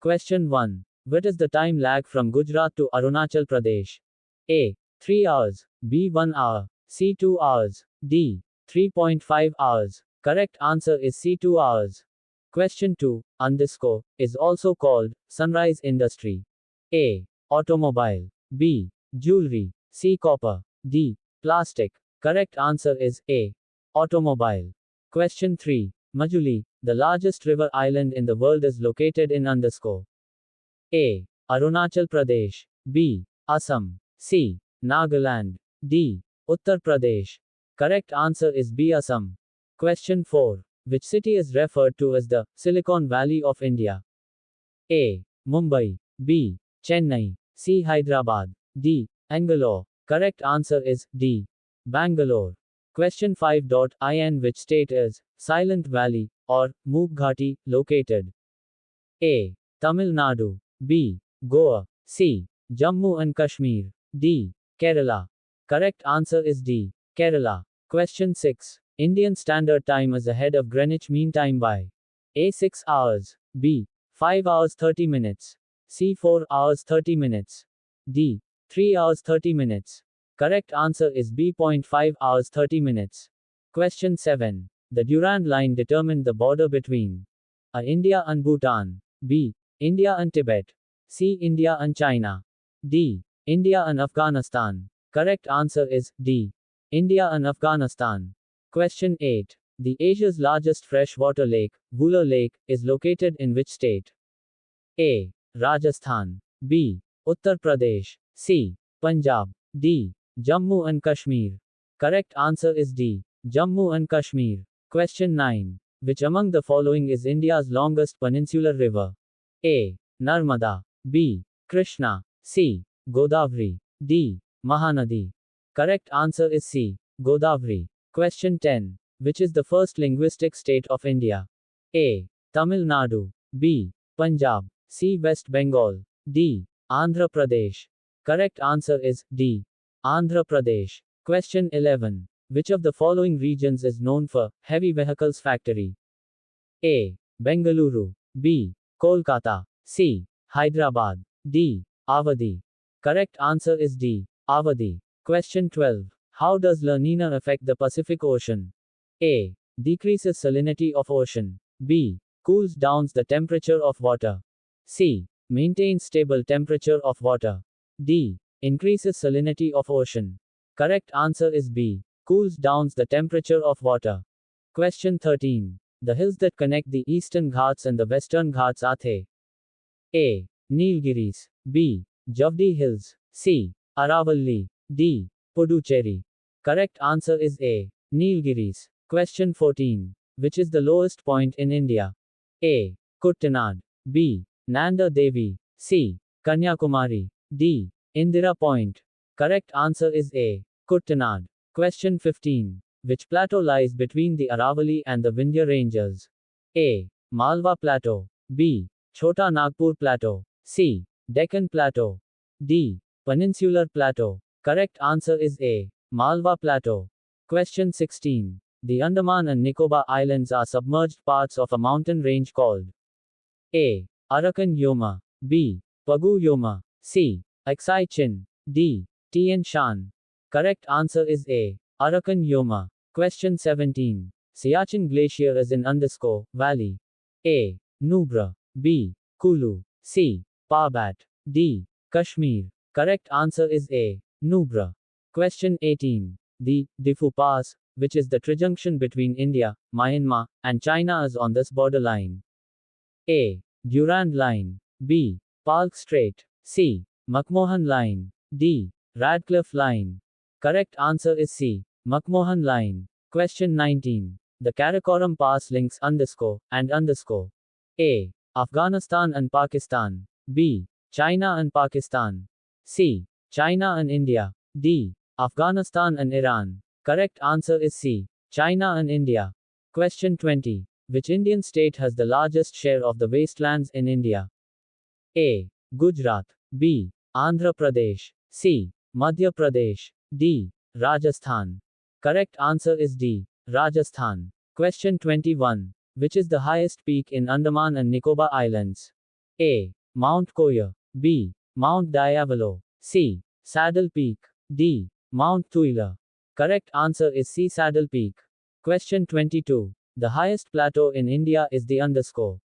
Question 1. What is the time lag from Gujarat to Arunachal Pradesh? A. 3 hours. B. 1 hour. C. 2 hours. D. 3.5 hours. Correct answer is C. 2 hours. Question 2. Undisco is also called sunrise industry. A. Automobile. B. Jewelry. C. Copper. D. Plastic. Correct answer is A. Automobile. Question 3. Majuli, the largest river island in the world, is located in Undisco. A. Arunachal Pradesh. B. Assam. C. Nagaland. D. Uttar Pradesh. Correct answer is B. Assam. Question 4. Which city is referred to as the Silicon Valley of India? A. Mumbai. B. Chennai. C. Hyderabad. D. Bangalore. Correct answer is D. Bangalore. Question 5. In which state is Silent Valley or Mook Ghati located? A. Tamil Nadu. B. Goa. C. Jammu and Kashmir. D. Kerala. Correct answer is D. Kerala. Question 6. Indian Standard Time is ahead of Greenwich Mean Time by A. 6 hours. B. 5 hours 30 minutes. C. 4 hours 30 minutes. D. 3 hours 30 minutes. Correct answer is B. 5 hours 30 minutes. Question 7. The Durand Line determined the border between A. India and Bhutan. B. India and Tibet. C. India and China. D. India and Afghanistan. Correct answer is D. India and Afghanistan. Question 8. The Asia's largest freshwater lake, Vular Lake, is located in which state? A. Rajasthan. B. Uttar Pradesh. C. Punjab. D. Jammu and Kashmir. Correct answer is D. Jammu and Kashmir. Question 9. Which among the following is India's longest peninsular river? A. Narmada. B. Krishna. C. Godavari. D. Mahanadi. Correct answer is C. Godavari. Question 10. Which is the first linguistic state of India? A. Tamil Nadu. B. Punjab. C. West Bengal. D. Andhra Pradesh. Correct answer is D. Andhra Pradesh. Question 11. Which of the following regions is known for heavy vehicles factory? A. Bengaluru. B. Kolkata. C. Hyderabad. D. Avadi. Correct answer is D. Avadi. Question 12. How does La Nina affect the Pacific Ocean? A. Decreases salinity of ocean. B. Cools down the temperature of water. C. Maintains stable temperature of water. D. Increases salinity of ocean. Correct answer is B. Cools down the temperature of water. Question 13. The hills that connect the Eastern Ghats and the Western Ghats are they? A. Nilgiris. B. Javdi Hills. C. Aravalli. D. Puducherry. Correct answer is A. Nilgiris. Question 14. Which is the lowest point in India? A. Kuttanad. B. Nanda Devi. C. Kanyakumari. D. Indira Point. Correct answer is A. Kuttanad. Question 15. Which plateau lies between the Aravalli and the Vindhya Ranges? A. Malwa Plateau. B. Chota Nagpur Plateau. C. Deccan Plateau. D. Peninsular Plateau. Correct answer is A. Malwa Plateau. Question 16. The Andaman and Nicobar Islands are submerged parts of a mountain range called A. Arakan Yoma. B. Pagu Yoma. C. Aksai Chin. D. Tian Shan. Correct answer is A. Arakan Yoma. Question 17. Siachen Glacier is in Undisco Valley. A. Nubra. B. Kulu. C. Parbat. D. Kashmir. Correct answer is A. Nubra. Question 18. The Difu Pass, which is the trijunction between India, Myanmar, and China, is on this borderline. A. Durand Line. B. Palk Strait. C. McMahon Line. D. Radcliffe Line. Correct answer is C. McMahon Line. Question 19. The Karakoram Pass links Undisco and Undisco. A. Afghanistan and Pakistan. B. China and Pakistan. C. China and India. D. Afghanistan and Iran. Correct answer is C. China and India. Question 20. Which Indian state has the largest share of the wastelands in India? A. Gujarat. B. Andhra Pradesh. C. Madhya Pradesh. D. Rajasthan. Correct answer is D. Rajasthan. Question 21. Which is the highest peak in Andaman and Nicobar Islands? A. Mount Koya. B. Mount Diavolo. C. Saddle Peak. D. Mount Tuila. Correct answer is C. Saddle Peak. Question 22. The highest plateau in India is the underscore.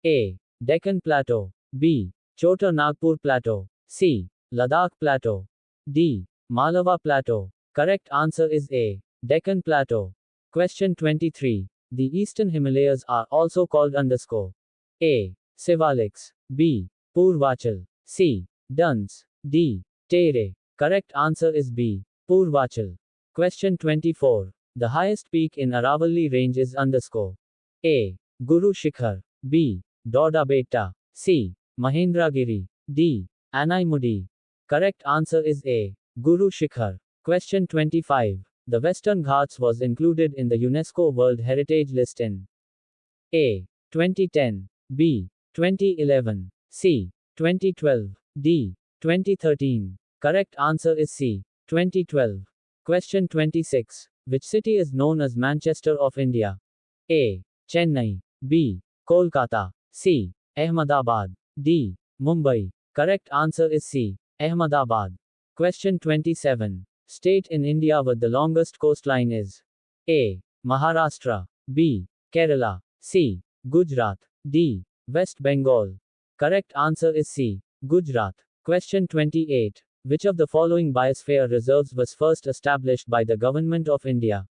A. Deccan Plateau. B. Chota Nagpur Plateau. C. Ladakh Plateau. D. Malava Plateau. Correct answer is A. Deccan Plateau. Question 23. The eastern Himalayas are also called underscore. A. Sivaliks. B. Purvachal. C. Duns. D. Tere. Correct answer is B. Purvachal. Question 24. The highest peak in Aravalli range is underscore. A. Guru Shikhar. B. Doda Beta. C. Mahendragiri. D. Anaimudi. Correct answer is A. Guru Shikhar. Question 25. The Western Ghats was included in the UNESCO World Heritage List in A. 2010. B. 2011. C. 2012. D. 2013. Correct answer is C. 2012. Question 26. Which city is known as Manchester of India? A. Chennai. B. Kolkata. C. Ahmedabad. D. Mumbai. Correct answer is C. Ahmedabad. Question 27. State in India with the longest coastline is A. Maharashtra. B. Kerala. C. Gujarat. D. West Bengal. Correct answer is C. Gujarat. Question 28. Which of the following biosphere reserves was first established by the Government of India?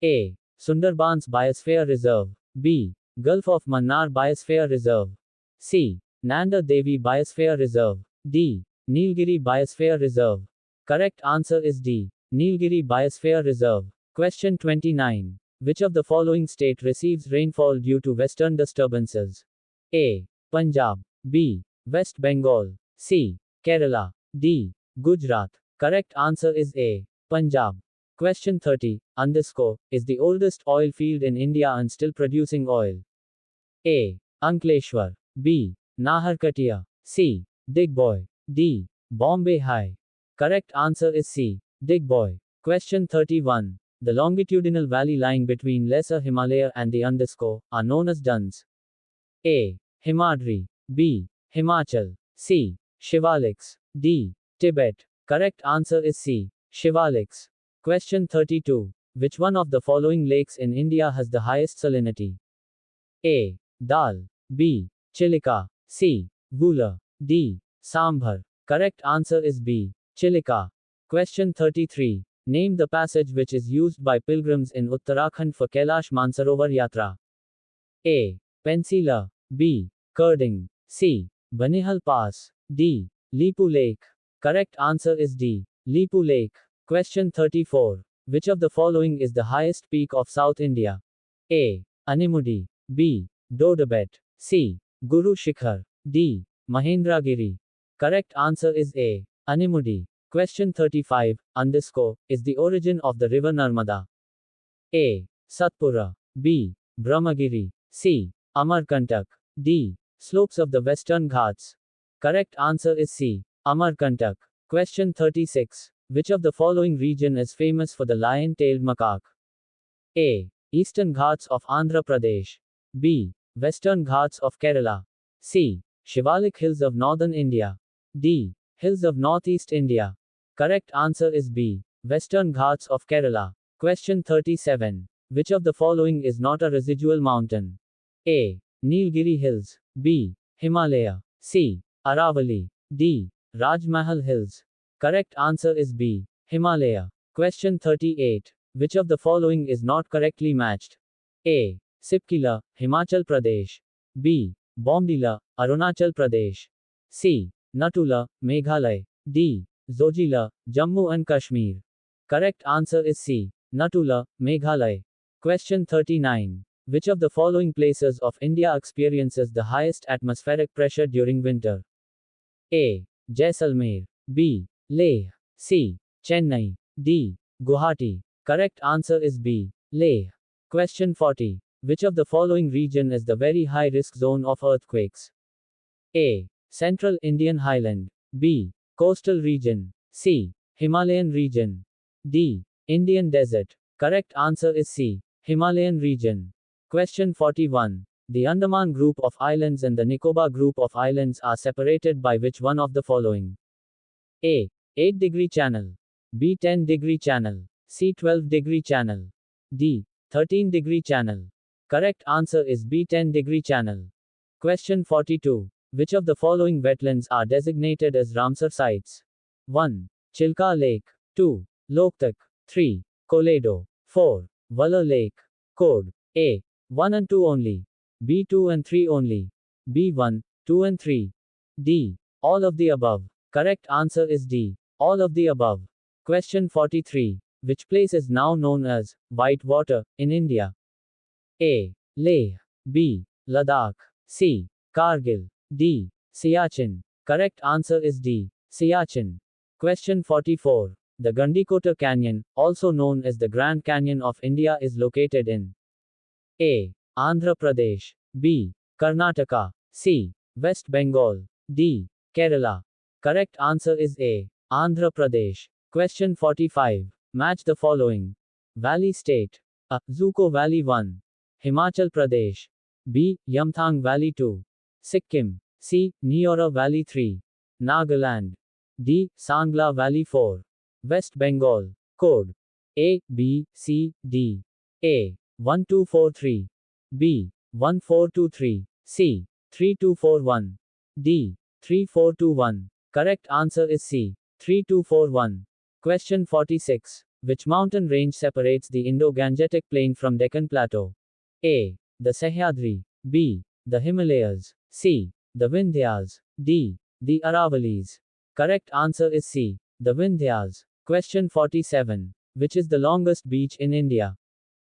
A. Sundarbans Biosphere Reserve. B. Gulf of Mannar Biosphere Reserve. C. Nanda Devi Biosphere Reserve. D. Nilgiri Biosphere Reserve. Correct answer is D. Nilgiri Biosphere Reserve. Question 29. Which of the following state receives rainfall due to western disturbances? A. Punjab. B. West Bengal. C. Kerala. D. Gujarat. Correct answer is A. Punjab. Question 30. Underscore is the oldest oil field in India and still producing oil. A. Ankleshwar. B. Naharkatia. C. Digboy. D. Bombay High. Correct answer is C. Digboy. Question 31. The longitudinal valley lying between Lesser Himalaya and the underscore are known as duns. A. Himadri. B. Himachal. C. Shivaliks. D. Tibet. Correct answer is C. Shivaliks. Question 32. Which one of the following lakes in India has the highest salinity? A. Dal. B. Chilika. C. Vula. D. Sambhar. Correct answer is B. Chilika. Question 33. Name the passage which is used by pilgrims in Uttarakhand for Kailash Mansarovar Yatra. A. Pensila. B. Kerding. C. Banihal Pass. D. Lipu Lake. Correct answer is D. Lipu Lake. Question 34. Which of the following is the highest peak of South India? A. Animudi. B. Dodabet. C. Guru Shikhar. D. Mahendragiri. Correct answer is A. Animudi. Question 35. Underscore is the origin of the river Narmada. A. Satpura. B. Brahmagiri. C. Amarkantak. D. Slopes of the Western Ghats. Correct answer is C. Amarkantak. Question 36. Which of the following region is famous for the lion-tailed macaque? A. Eastern Ghats of Andhra Pradesh. B. Western Ghats of Kerala. C. Shivalik Hills of Northern India. D. Hills of Northeast India. Correct answer is B. Western Ghats of Kerala. Question 37. Which of the following is not a residual mountain? A. Nilgiri Hills. B. Himalaya. C. Aravalli. D. Rajmahal Hills. Correct answer is B. Himalaya. Question 38. Which of the following is not correctly matched? A. Sipkila, Himachal Pradesh. B. Bomdila, Arunachal Pradesh. C. Natula, Meghalaya. D. Zojila, Jammu and Kashmir. Correct answer is C. Natula, Meghalaya. Question 39. Which of the following places of India experiences the highest atmospheric pressure during winter? A. Jaisalmer. B. Leh. C. Chennai. D. Guwahati. Correct answer is B. Leh. Question 40. Which of the following region is the very high risk zone of earthquakes? A. Central Indian Highland. B. Coastal region. C. Himalayan region. D. Indian desert. Correct answer is C. Himalayan region. Question 41. The Andaman group of islands and the Nicobar group of islands are separated by which one of the following? A. 8-degree channel. B. 10-degree channel. C. 12-degree channel. D. 13-degree channel. Correct answer is B. 10-degree channel. Question 42. Which of the following wetlands are designated as Ramsar sites? 1. Chilka Lake. 2. Loktak. 3. Koledo. 4. Valor Lake. Code. A. 1 and 2 only. B. 2 and 3 only. B. 1, 2 and 3. D. All of the above. Correct answer is D. All of the above. Question 43. Which place is now known as White Water in India? A. Leh. B. Ladakh. C. Kargil. D. Siachen. Correct answer is D. Siachen. Question 44. The Gandikota Canyon, also known as the Grand Canyon of India, is located in A. Andhra Pradesh. B. Karnataka. C. West Bengal. D. Kerala. Correct answer is A. Andhra Pradesh. Question 45. Match the following. Valley State. A. Zuko Valley 1. Himachal Pradesh. B. Yamthang Valley 2. Sikkim. C. Niora Valley 3. Nagaland. D. Sangla Valley 4. West Bengal. Code. A, B, C, D. A. 1243. B. 1423. C. 3241. D. 3421. Correct answer is C. 3241. Question 46. Which mountain range separates the Indo-Gangetic Plain from Deccan Plateau? A. The Sahyadri. B. The Himalayas. C. The Vindhyas. D. The Aravalis. Correct answer is C. The Vindhyas. Question 47. Which is the longest beach in India?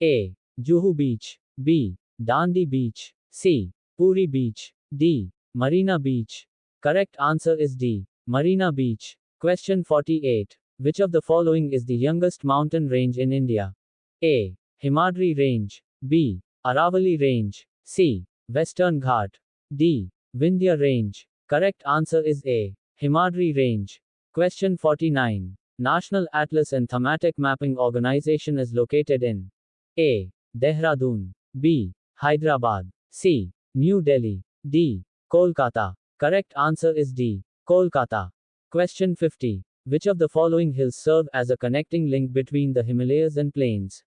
A. Juhu Beach. B. Dandi Beach. C. Puri Beach. D. Marina Beach. Correct answer is D. Marina Beach. Question 48. Which of the following is the youngest mountain range in India? A. Himadri Range. B. Aravali Range. C. Western Ghat. D. Vindhya Range. Correct answer is A. Himadri Range. Question 49. National Atlas and Thematic Mapping Organization is located in A. Dehradun. B. Hyderabad. C. New Delhi. D. Kolkata. Correct answer is D. Kolkata. Question 50. Which of the following hills serve as a connecting link between the Himalayas and plains?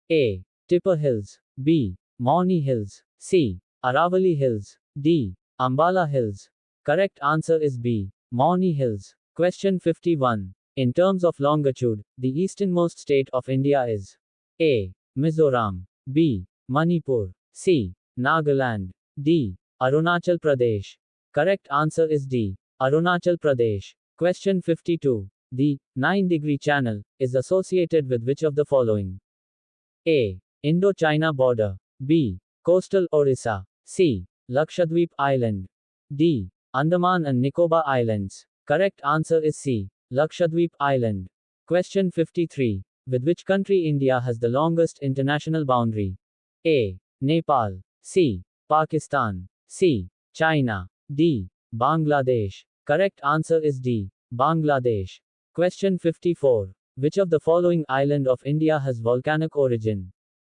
A. Tipper Hills. B. Mauni Hills. C. Aravali Hills. D. Ambala Hills. Correct answer is B. Mauni Hills. Question 51. In terms of longitude, the easternmost state of India is A. Mizoram. B. Manipur. C. Nagaland. D. Arunachal Pradesh. Correct answer is D. Arunachal Pradesh. Question 52. The 9-degree channel is associated with which of the following? A. Indo-China border. B. Coastal Orissa. C. Lakshadweep Island. D. Andaman and Nicobar Islands. Correct answer is C. Lakshadweep Island. Question 53. With which country India has the longest international boundary? A. Nepal. C. Pakistan. C. China. D. Bangladesh. Correct answer is D. Bangladesh. Question 54. Which of the following island of India has volcanic origin?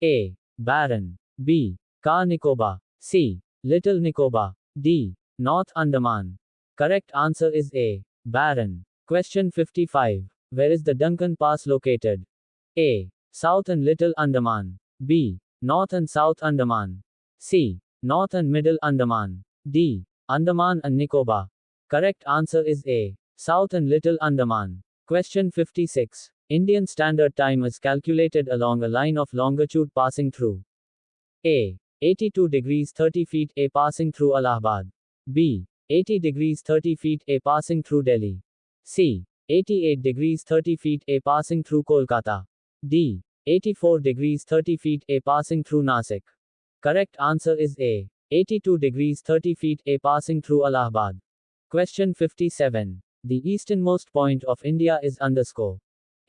A. Barron. B. Car Nicobar. C. Little Nicobar. D. North Andaman. Correct answer is A. Barron. Question 55. Where is the Duncan Pass located? A. South and Little Andaman. B. North and South Andaman. C. North and Middle Andaman. D. Andaman and Nicobar. Correct answer is A. South and Little Andaman. Question 56. Indian Standard Time is calculated along a line of longitude passing through A. 82 degrees 30 feet A passing through Allahabad. B. 80 degrees 30 feet A passing through Delhi. C. 88 degrees 30 feet A passing through Kolkata. D. 84 degrees 30 feet A passing through Nasik. Correct answer is A. 82 degrees 30 feet A passing through Allahabad. Question 57. The easternmost point of India is underscore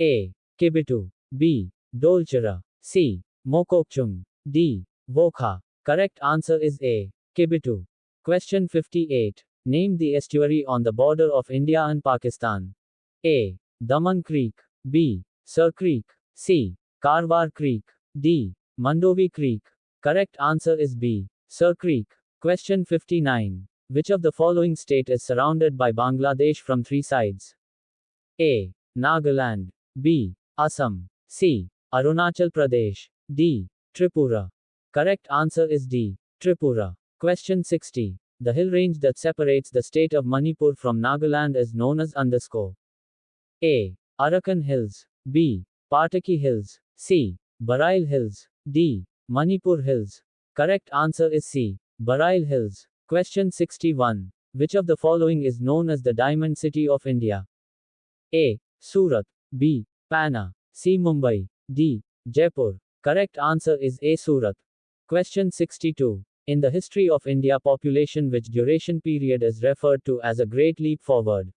A. Kibitu. B. Dolchera. C. Mokokchung. D. Vokha. Correct answer is A. Kibitu. Question 58. Name the estuary on the border of India and Pakistan. A. Daman Creek. B. Sir Creek. C. Karwar Creek. D. Mandovi Creek. Correct answer is B. Sir Creek. Question 59. Which of the following state is surrounded by Bangladesh from three sides? A. Nagaland. B. Assam. C. Arunachal Pradesh. D. Tripura. Correct answer is D. Tripura. Question 60. The hill range that separates the state of Manipur from Nagaland is known as underscore. A. Arakan Hills. B. Pataki Hills. C. Barail Hills. D. Manipur Hills. Correct answer is C. Barail Hills. Question 61. Which of the following is known as the Diamond City of India? A. Surat. B. Pana. C. Mumbai. D. Jaipur. Correct answer is A. Surat. Question 62. In the history of India population, which duration period is referred to as a Great Leap Forward?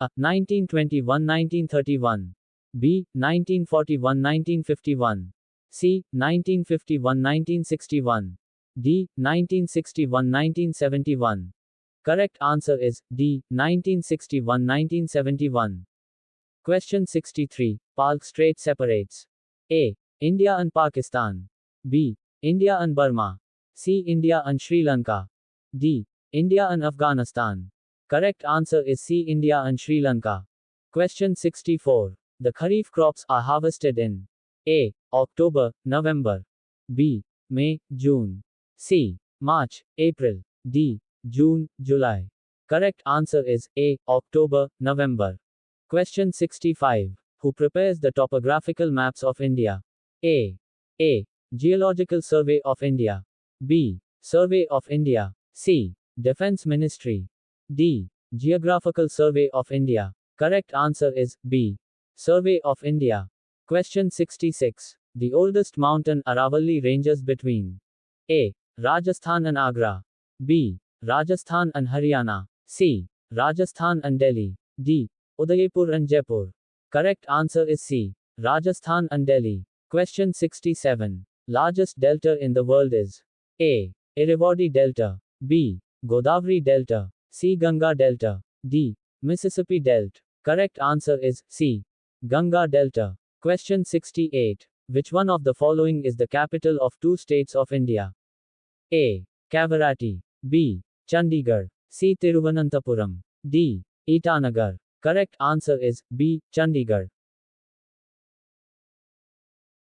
A. 1921-1931. B. 1941-1951. C. 1951-1961. D. 1961-1971. Correct answer is D. 1961-1971. Question 63. Palk Strait separates A. India and Pakistan. B. India and Burma. C. India and Sri Lanka. D. India and Afghanistan. Correct answer is C. India and Sri Lanka. Question 64. The Kharif crops are harvested in A. October, November. B. May, June. C. March, April. D. June, July. Correct answer is A. October, November. Question 65. Who prepares the topographical maps of India? A. Geological Survey of India. B. Survey of India. C. Defense Ministry. D. Geographical Survey of India. Correct answer is B. Survey of India. Question 66. The oldest mountain Aravalli ranges between A. Rajasthan and Agra. B. Rajasthan and Haryana. C. Rajasthan and Delhi. D. Udaipur and Jaipur. Correct answer is C. Rajasthan and Delhi. Question 67. Largest delta in the world is A. Irrawaddy Delta. B. Godavari Delta. C. Ganga Delta. D. Mississippi Delta. Correct answer is C. Ganga Delta. Question 68. Which one of the following is the capital of two states of India? A. Kavaratti. B. Chandigarh. C. Tiruvananthapuram. D. Itanagar. Correct answer is B. Chandigarh.